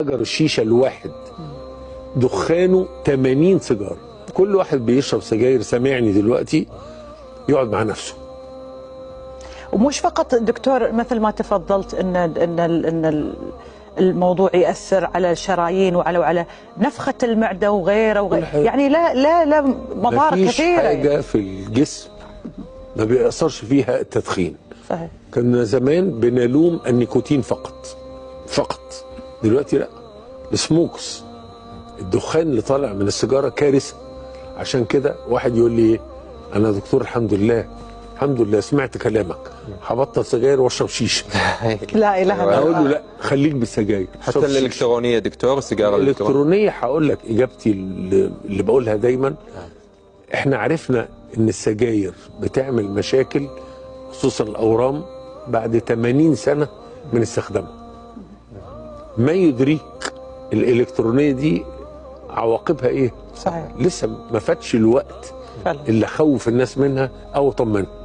سجر الشيشه الواحد دخانه 80 سيجاره. كل واحد بيشرب سجاير سامعني دلوقتي يقعد مع نفسه. ومش فقط دكتور مثل ما تفضلت ان الموضوع ياثر على الشرايين وعلى نفخه المعده وغيره يعني لا مضار كثيره. مفيش حاجه في الجسم ما بيأثرش فيها التدخين. صحيح. كنا زمان بنلوم النيكوتين فقط. دلوقتي لا، السموكس، الدخان اللي طالع من السيجاره كارثه. عشان كده واحد يقول لي انا دكتور الحمد لله سمعت كلامك هبطل سجاير واشرب شيشه. لا اله الا الله. اقول له لا خليك بالسجاير. حتى الالكترونيه دكتور، السيجاره الالكترونيه هقول لك اجابتي اللي بقولها دايما. احنا عرفنا ان السجاير بتعمل مشاكل خصوصا الاورام بعد 80 سنه من استخدامها. ما يدريك الالكترونيه دي عواقبها ايه؟ صحيح. لسه ما فاتش الوقت فعلا. اللي خوف الناس منها او طمنها.